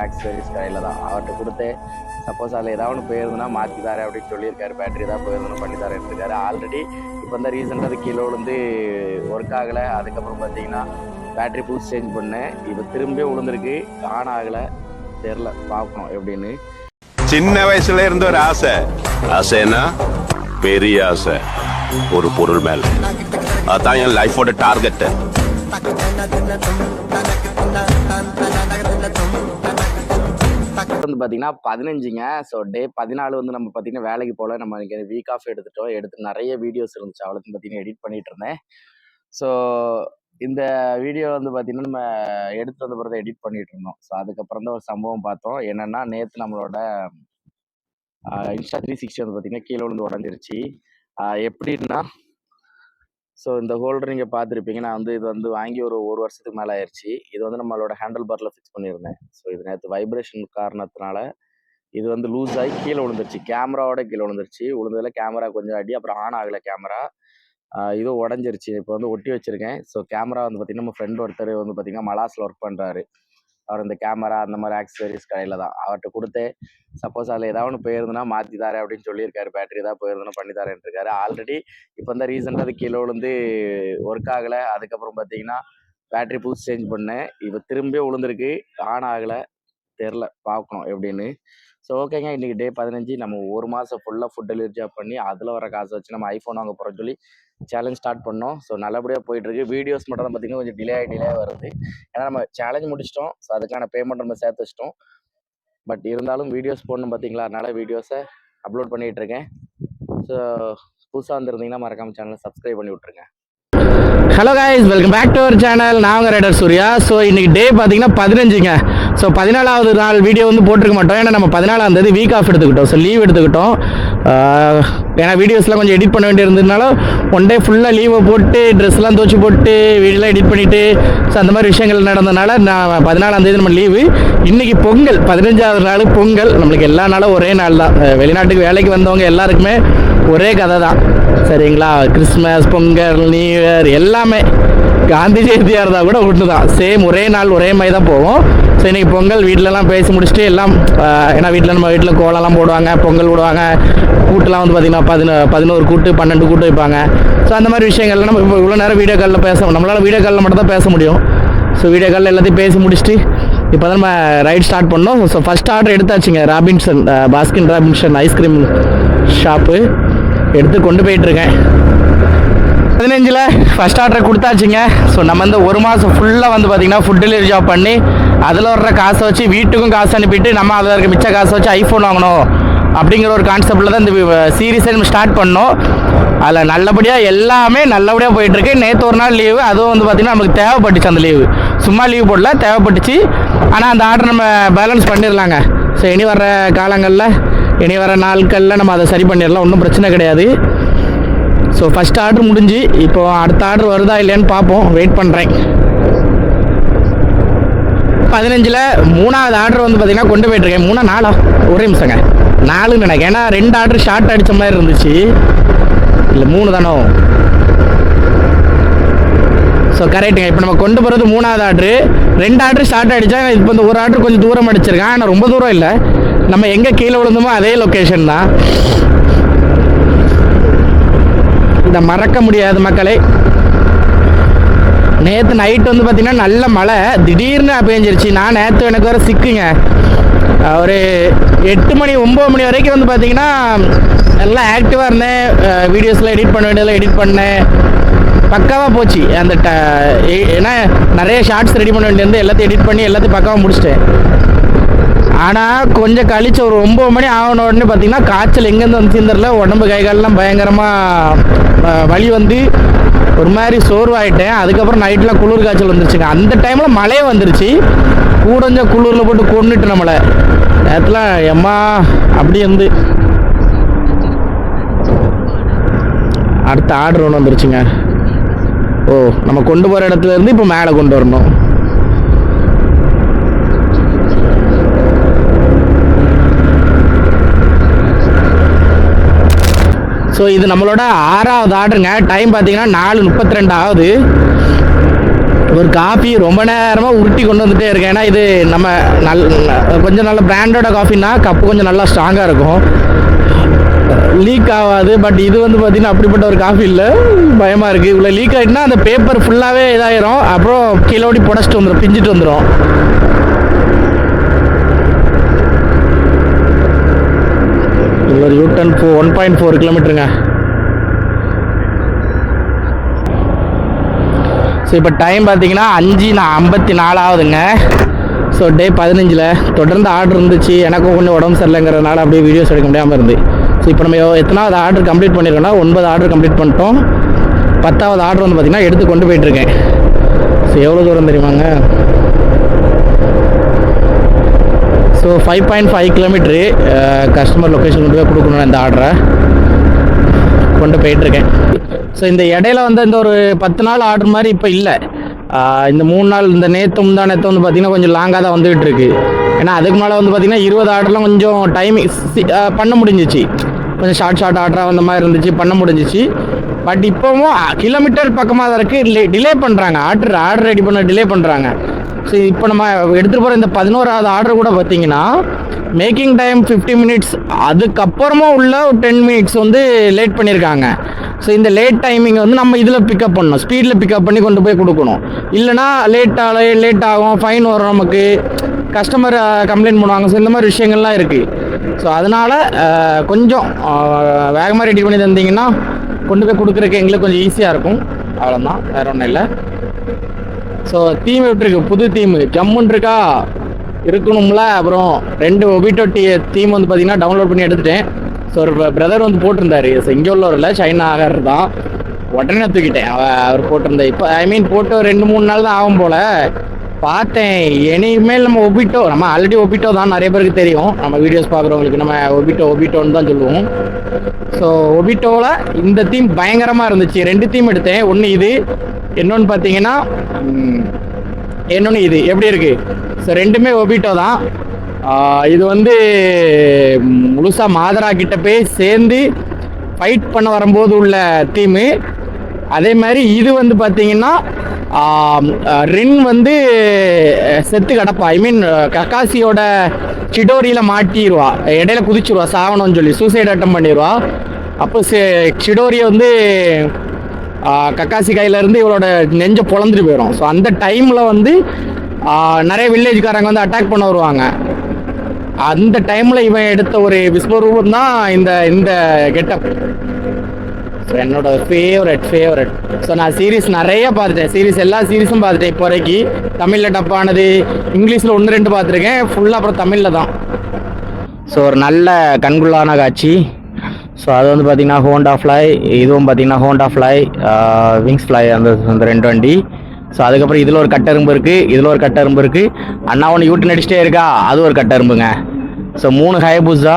Accessories கடையில் தான் அவர்கிட்ட கொடுத்து சப்போஸ் அதில் ஏதாவது ஒன்று போயிருந்ததுன்னா மாற்றி தரேன் அப்படின்னு சொல்லியிருக்காரு. பேட்டரி ஏதாவது போயிருந்தோன்னா பண்ணி தரேன் இருக்காரு. ஆல்ரெடி இப்போ வந்து ரீசெண்டாக அது கீழே விழுந்து ஒர்க் ஆகலை. அதுக்கப்புறம் பார்த்தீங்கன்னா பேட்டரி புதுசு சேஞ்ச் பண்ணேன். இப்போ திரும்பி விழுந்திருக்கு, ஆன் ஆகலை. தெரில, பார்க்கணும் எப்படின்னு. சின்ன வயசுல இருந்த ஒரு ஆசை, ஆசைன்னா பெரிய ஆசை, ஒரு பொருள் மேல. அதான் என் லைஃபோட டார்கெட். வந்து பார்த்தீங்கன்னா 15ங்க. ஸோ டே 14 வந்து நம்ம பார்த்தீங்கன்னா வேலைக்கு போல. நம்ம இங்கே வீக் ஆஃப் எடுத்து நிறைய வீடியோஸ் இருந்துச்சு. அவளுக்கு பார்த்தீங்கன்னா எடிட் பண்ணிட்டு இருந்தேன். ஸோ இந்த வீடியோ வந்து பார்த்தீங்கன்னா நம்ம எடுத்துட்டு வந்த பிறகு எடிட் பண்ணிட்டு இருந்தோம். ஸோ அதுக்கப்புறம் தான் ஒரு சம்பவம் பார்த்தோம். என்னன்னா, நேற்று நம்மளோட இன்ஸ்டா 360 வந்து பார்த்தீங்கன்னா கீழே விழுந்து உடஞ்சிருச்சு. எப்படின்னா, ஸோ இந்த ஹோல்டர் நீங்கள் பார்த்துருப்பீங்க. நான் வந்து இது வந்து வாங்கி ஒரு வருஷத்துக்கு மேலே ஆயிடுச்சு. இது வந்து நம்மளோட ஹேண்டில் பாரில் ஃபிக்ஸ் பண்ணியிருந்தேன். ஸோ இது நேற்று வைப்ரேஷன் காரணத்தினால இது வந்து லூஸ் ஆகி கீழே விழுந்துருச்சு. கேமராவோட கீழே விழுந்துருச்சு. விழுந்ததில் கேமரா கொஞ்சம் அடி, அப்புறம் ஆன் ஆகலை கேமரா. இது உடஞ்சிருச்சு. இப்போ வந்து ஒட்டி வச்சுருக்கேன். ஸோ கேமரா வந்து பார்த்திங்கன்னா நம்ம ஃப்ரெண்ட் ஒருத்தர் வந்து பார்த்திங்கன்னா மலாஸில் ஒர்க் பண்ணுறாரு. அவர் இந்த கேமரா அந்த மாதிரி ஆக்சசரிஸ் கடையில் தான் அவர்கிட்ட கொடுத்து சப்போஸ் அதில் ஏதாவது ஒன்று போயிருந்ததுன்னா மாற்றி தரேன் அப்படின்னு சொல்லியிருக்காரு. பேட்டரி ஏதாவது போயிருந்தோன்னா பண்ணி தரேன் இருக்காரு. ஆல்ரெடி இப்போ வந்து ரீசெண்டாக அது கீழே விழுந்து ஒர்க் ஆகலை. அதுக்கப்புறம் பார்த்தீங்கன்னா பேட்டரி புதுசு சேஞ்ச் பண்ணேன். இப்போ திரும்பி விழுந்திருக்கு, ஆன் ஆகலை. தெரில, பார்க்கணும் எப்படின்னு. ஸோ ஓகேங்க, இன்றைக்கி டே 15. நம்ம ஒரு மாதம் ஃபுல்லாக ஃபுட் டெலிவரி ஜாப் பண்ணி அதில் வர காசை வச்சு நம்ம ஐஃபோன் வாங்க போகிறோம்னு சொல்லி சேலஞ்ச் ஸ்டார்ட் பண்ணோம். ஸோ நல்லபடியாக போயிட்டுருக்கு. வீடியோஸ் மட்டும் தான் பார்த்திங்கன்னா கொஞ்சம் டிலே வருது. ஏன்னா நம்ம சேலஞ்ச் முடிச்சிட்டோம். ஸோ அதுக்கான பேமெண்ட் நம்ம சேர்த்து வச்சிட்டோம். பட் இருந்தாலும் வீடியோஸ் போடணும் பார்த்தீங்களா, அதனால் வீடியோஸை அப்லோட் பண்ணிகிட்ருக்கேன். ஸோ புதுசாக வந்துருந்தீங்கன்னா மறக்காமல் சேனலை சப்ஸ்கிரைப் பண்ணி விட்ருங்க. Hello guys, welcome back to our channel. நான் உங்கள் ரைடர் சூர்யா. ஸோ இன்றைக்கி டே பார்த்தீங்கன்னா 15ங்க. ஸோ 14வது நாள் வீடியோ வந்து போட்டிருக்க மாட்டோம். ஏன்னா நம்ம 14ஆம் தேதி வீக் ஆஃப் எடுத்துக்கிட்டோம். ஸோ லீவ் எடுத்துக்கிட்டோம். ஏன்னா வீடியோஸ்லாம் கொஞ்சம் எடிட் பண்ண வேண்டியிருந்ததுனால ஒன் டே ஃபுல்லாக லீவை போட்டு ட்ரெஸ்லாம் துவச்சி போட்டு வீடியோலாம் எடிட் பண்ணிவிட்டு ஸோ அந்த மாதிரி விஷயங்கள் நடந்ததுனால நான் 14ஆம் தேதி நம்ம லீவு. இன்றைக்கி பொங்கல், 15வது நாள் பொங்கல். நம்மளுக்கு எல்லா நாளும் ஒரே நாள் தான். வெளிநாட்டுக்கு வேலைக்கு வந்தவங்க எல்லாருக்குமே ஒரே கதை தான், சரிங்களா? கிறிஸ்மஸ், பொங்கல், நியூ இயர் எல்லாமே காந்தி ஜெயந்தியாக இருந்தால் கூட ஒன்று தான். சேம் ஒரே நாள் ஒரே மாதிரி தான் போவோம். ஸோ இன்றைக்கி பொங்கல் வீட்டிலலாம் பேசி முடிச்சுட்டு எல்லாம், ஏன்னா நம்ம வீட்டில் கோலம்லாம் போடுவாங்க, பொங்கல் விடுவாங்க. கூட்டுலாம் வந்து பார்த்திங்கன்னா 11 கூட்டு 12 கூட்டு வைப்பாங்க. ஸோ அந்த மாதிரி விஷயங்கள்லாம் நம்ம இப்போ இவ்வளோ நேரம் வீடியோ காலில் நம்மளால் வீடியோ காலில் மட்டும் தான் பேச முடியும். ஸோ வீடியோ காலில் எல்லாத்தையும் பேசி முடிச்சுட்டு இப்போ தான் நம்ம ரைட் ஸ்டார்ட் பண்ணோம். ஸோ ஃபஸ்ட் ஆர்டர் எடுத்தாச்சுங்க. Robinson, Baskin Robinson ice cream shop எடுத்து கொண்டு போயிட்டுருக்கேன். 15ல் ஃபஸ்ட் ஆர்டரை கொடுத்தாச்சுங்க. ஸோ நம்ம வந்து ஒரு மாதம் ஃபுல்லாக வந்து பார்த்திங்கன்னா ஃபுட் டெலிவரி ஜாப் பண்ணி அதில் வர்ற காசை வச்சு வீட்டுக்கும் காசு அனுப்பிட்டு நம்ம அதில் இருக்க மிச்ச காசை வச்சு ஐஃபோன் வாங்கணும் அப்படிங்கிற ஒரு கான்செப்டில் தான் இந்த சீரீஸை நம்ம ஸ்டார்ட் பண்ணோம். அதில் நல்லபடியாக எல்லாமே நல்லபடியாக போயிட்டுருக்கு. நேற்று ஒரு நாள் லீவு, அதுவும் வந்து பார்த்திங்கன்னா நமக்கு தேவைப்பட்டுச்சு. அந்த லீவு சும்மா லீவ் போடல, தேவைப்பட்டுச்சு. ஆனால் அந்த ஆர்டர் நம்ம பேலன்ஸ் பண்ணிடலாங்க. ஸோ இனி வர காலங்களில், இனி வர நாட்களில் நம்ம அதை சரி பண்ணிடலாம், ஒன்றும் பிரச்சனை கிடையாது. ஸோ ஃபஸ்ட் ஆர்டர் முடிஞ்சு இப்போது அடுத்த ஆர்டர் வருதா இல்லையான்னு பார்ப்போம். வெயிட் பண்ணுறேன். 15ல் 3வது ஆர்டர் வந்து பார்த்திங்கன்னா கொண்டு போயிட்டுருக்கேன். 3 4 ஒரே நிமிஷங்க, 4ன்னு நினைக்கிறேன். ஏன்னா 2 ஆர்டர் ஷார்ட் அடித்த மாதிரி இருந்துச்சு. இல்லை 3 தானோ? ஸோ கரெக்டுங்க. இப்போ நம்ம கொண்டு போகிறது 3வது ஆர்டரு. 2 ஆர்டர் ஷார்ட் அடித்தா இப்போ இந்த ஒரு ஆர்டர் கொஞ்சம் தூரம் அடிச்சிருக்கேன். ஆனால் ரொம்ப தூரம் இல்லை, நம்ம எங்கே கீழே விழுந்தோமோ அதே லொக்கேஷன் தான். இதை மறக்க முடியாது மக்களே. நேற்று நைட்டு வந்து பார்த்திங்கன்னா நல்ல மழை திடீர்னு பேஞ்சிருச்சு. நான் நேற்று எனக்கு வர சிக்குங்க. ஒரு 8 மணி 9 மணி வரைக்கும் வந்து பார்த்திங்கன்னா நல்லா ஆக்டிவாக இருந்தேன். வீடியோஸ்லாம் எடிட் பண்ண வேண்டியதெல்லாம் எடிட் பண்ணேன். பக்காவாக போச்சு. அந்த ஏன்னா நிறைய ஷார்ட்ஸ் ரெடி பண்ண வேண்டியது எல்லாத்தையும் எடிட் பண்ணி எல்லாத்தையும் பக்காவாக முடிச்சிட்டேன். ஆனால் கொஞ்சம் கழிச்சு ஒரு 9 மணி ஆகணும் உடனே பார்த்திங்கன்னா காய்ச்சல் எங்கேருந்து வந்துச்சுன்னு தெரியல. உடம்பு கை காலெலாம் பயங்கரமாக வலி வந்து ஒரு மாதிரி சோர்வாயிட்டேன். அதுக்கப்புறம் நைட்டில் குளிர் காய்ச்சல் வந்துருச்சுங்க. அந்த டைமில் மழையே வந்துருச்சு. கூடஞ்ச குளிரில் போட்டு கொண்டுட்டு நம்மளை நேரத்தில் எம்மா அப்படி வந்து அடுத்த ஆர்டர் ஒன்று வந்துருச்சுங்க. ஓ, நம்ம கொண்டு போகிற இடத்துல இருந்து இப்போ மேலே கொண்டு வரணும். ஸோ இது நம்மளோட 6வது ஆர்டருங்க. டைம் பார்த்தீங்கன்னா 4:32 ஆகுது. ஒரு காஃபி ரொம்ப நேரமாக உருட்டி கொண்டு வந்துட்டே இருக்கேன். ஏன்னா இது நம்ம கொஞ்சம் நல்ல பிராண்டோட காஃபின்னா கப்பு கொஞ்சம் நல்லா ஸ்ட்ராங்காக இருக்கும், லீக் ஆகாது. பட் இது வந்து பார்த்தீங்கன்னா அப்படிப்பட்ட ஒரு காஃபி இல்லை, பயமாக இருக்குது. இவ்வளோ லீக் ஆகிட்டுனா அந்த பேப்பர் ஃபுல்லாகவே இதாகிரும், அப்புறம் கீழோடி புடச்சிட்டு வந்துடும், பிஞ்சிட்டு வந்துடும். இவ்வளோ யூட்டன் 1.4 கிலோமீட்டருங்க. ஸோ இப்போ டைம் பார்த்தீங்கன்னா 5:54 ஆகுதுங்க. ஸோ டே 15ல் தொடர்ந்து ஆர்டர் இருந்துச்சு, எனக்கும் கொஞ்சம் உடம்பு சரியில்லைங்கிறதுனால அப்படியே வீடியோஸ் எடுக்க முடியாமல் இருந்து. ஸோ இப்போ நம்ம எத்தனாவது ஆர்டர் கம்ப்ளீட் பண்ணியிருக்கோம்னா 9 ஆர்டர் கம்ப்ளீட் பண்ணிட்டோம். 10வது ஆர்டர் வந்து பார்த்திங்கன்னா எடுத்து கொண்டு போயிட்டுருக்கேன். ஸோ எவ்வளோ தூரம் தெரியுமாங்க? ஸோ 5.5 கிலோமீட்ரு கஸ்டமர் லொக்கேஷன் கொண்டு போய் கொடுக்கணும். இந்த ஆர்டரை கொண்டு போயிட்டுருக்கேன். ஸோ இந்த இடையில வந்து இந்த ஒரு 10 நாள் ஆர்டர் மாதிரி இப்போ இல்லை. இந்த 3 நாள், இந்த நேற்று வந்து பார்த்திங்கன்னா கொஞ்சம் லாங்காக தான் வந்துகிட்டு இருக்கு. ஏன்னா அதுக்கு மேலே வந்து பார்த்திங்கன்னா 20 ஆர்டர்லாம் கொஞ்சம் டைமிங் பண்ண முடிஞ்சிச்சு, கொஞ்சம் ஷார்ட் ஆர்டராக வந்த மாதிரி இருந்துச்சு, பண்ண முடிஞ்சிச்சு. பட் இப்போவும் கிலோமீட்டர் பக்கமாக தான் இருக்குது, டிலே பண்ணுறாங்க, ஆர்டர் ரெடி பண்ண டிலே பண்ணுறாங்க. ஸோ இப்போ நம்ம எடுத்துகிட்டு போகிற இந்த 11வது ஆர்டர் கூட பார்த்திங்கன்னா மேக்கிங் டைம் 50 மினிட்ஸ், அதுக்கப்புறமா உள்ள 10 மினிட்ஸ் வந்து லேட் பண்ணியிருக்காங்க. ஸோ இந்த லேட் டைமிங் வந்து நம்ம இதில் பிக்கப் பண்ணணும், ஸ்பீடில் பிக்கப் பண்ணி கொண்டு போய் கொடுக்கணும். இல்லைனா லேட் ஆகும், ஃபைன் வரும், நமக்கு கஸ்டமர் கம்ப்ளைண்ட் பண்ணுவாங்க. ஸோ இந்த மாதிரி விஷயங்கள்லாம் இருக்குது. ஸோ அதனால் கொஞ்சம் வேகமாக ரெடி பண்ணி தந்தீங்கன்னா கொண்டு போய் கொடுக்குறதுக்கு எங்களுக்கு கொஞ்சம் ஈஸியாக இருக்கும். அவ்வளோதான், வேறு ஒன்றும் இல்லை. ஸோ தீம் விட்டுருக்கு, புது தீமு ஜம்முன்னு இருக்கா, இருக்கணும்ல. அப்புறம் 2 ஒபிட்டோ தீம் வந்து பார்த்திங்கன்னா டவுன்லோட் பண்ணி எடுத்துட்டேன். ஸோ ஒரு பிரதர் வந்து போட்டிருந்தாரு, ஸோ இங்கே உள்ளவரில் சைனாகர் தான், உடனே தூக்கிட்டேன். அவர் போட்டிருந்தேன். இப்போ போட்டு 2-3 நாள் தான் ஆகும் போல் பார்த்தேன். இனிமேல் நம்ம ஒபிட்டோ, நம்ம ஆல்ரெடி ஒபிட்டோ தான் நிறைய பேருக்கு தெரியும், நம்ம வீடியோஸ் பார்க்குறவங்களுக்கு நம்ம ஒபிட்டோன்னு தான் சொல்லுவோம். ஸோ ஒபிட்டோவில் இந்த தீம் பயங்கரமாக இருந்துச்சு. 2 தீம் எடுத்தேன், ஒன்று இது, இன்னொன்று பார்த்தீங்கன்னா இன்னொன்று இது. எப்படி இருக்குது? ஸோ 2மே ஒபிட்டோ தான். இது வந்து முழுசாக மாதரா கிட்ட போய் சேர்ந்து ஃபைட் பண்ண வரும்போது உள்ள தீமு. அதே மாதிரி இது வந்து பார்த்தீங்கன்னா ரின் வந்து செத்து கிடப்பா, கக்காசியோட சிடோரியில் மாட்டிடுவா, இடையில குதிச்சிருவா, சாவணும்னு சொல்லி சூசைட் அட்டம் பண்ணிடுவா. அப்போ சிடோரியை வந்து கக்காசி கையிலேருந்து இவளோட நெஞ்சை பொழந்துட்டு போயிடும். ஸோ அந்த டைமில் வந்து நிறைய வில்லேஜ்காரங்க வந்து அட்டாக் பண்ண வருவாங்க. அந்த டைமில் இவன் எடுத்த ஒரு விஸ்வரூபம் தான் இந்த கெட்டப். ஸோ என்னோட ஃபேவரட். ஸோ நான் சீரீஸ் நிறைய பார்த்துட்டேன், எல்லா சீரீஸும் பார்த்துட்டேன் இப்போ வரைக்கும். தமிழில் டப்பானது, இங்கிலீஷில் 1-2 பார்த்துருக்கேன், ஃபுல்லாக அப்புறம் தமிழில் தான். ஸோ ஒரு நல்ல கண்குள்ளான காட்சி. ஸோ அது வந்து பார்த்திங்கன்னா ஹோண்டா ஃப்ளை, இதுவும் பார்த்திங்கன்னா ஹோண்டா ஃப்ளை, விங்ஸ் ஃப்ளை, அந்த 2 வண்டி. ஸோ அதுக்கப்புறம் இதில் ஒரு கட்டெரும்பு இருக்குது, இதில் ஒரு கட்டெரும்பு இருக்குது. அண்ணா ஒன்று யூட்டன் அடிச்சிட்டே இருக்கா, அது ஒரு கட்டெரும்புங்க. ஸோ 3 ஹயபூசா.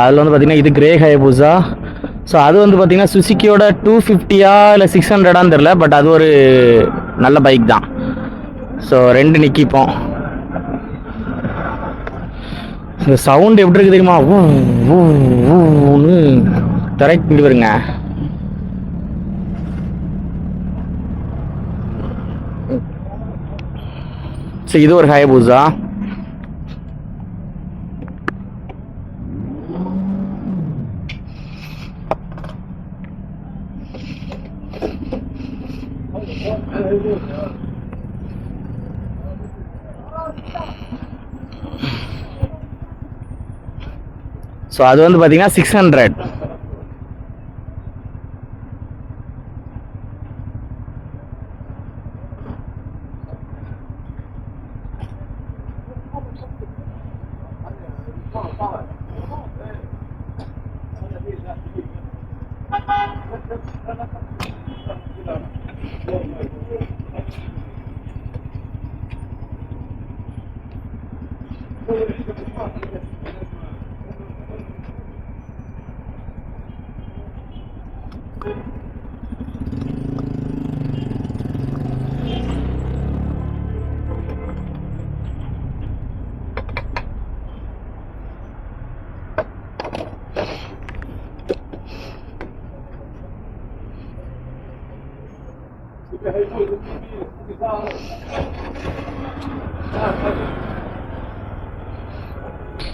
அதில் வந்து பார்த்திங்கன்னா இது கிரே ஹயபூசா. ஸோ அது வந்து பார்த்திங்கன்னா சுசுக்கியோட 250 இல்லை 600 தெரில, பட் அது ஒரு நல்ல பைக் தான். ஸோ 2 நிற்கிப்போம். இந்த சவுண்ட் எப்படி இருக்குது தெரியுமா? ஊன்னு கரெக்ட் வருங்க. ஸோ இது ஒரு ஹயபூசா. ஸோ அது வந்து பார்த்தீங்கன்னா 600.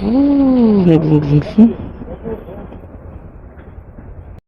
Oh,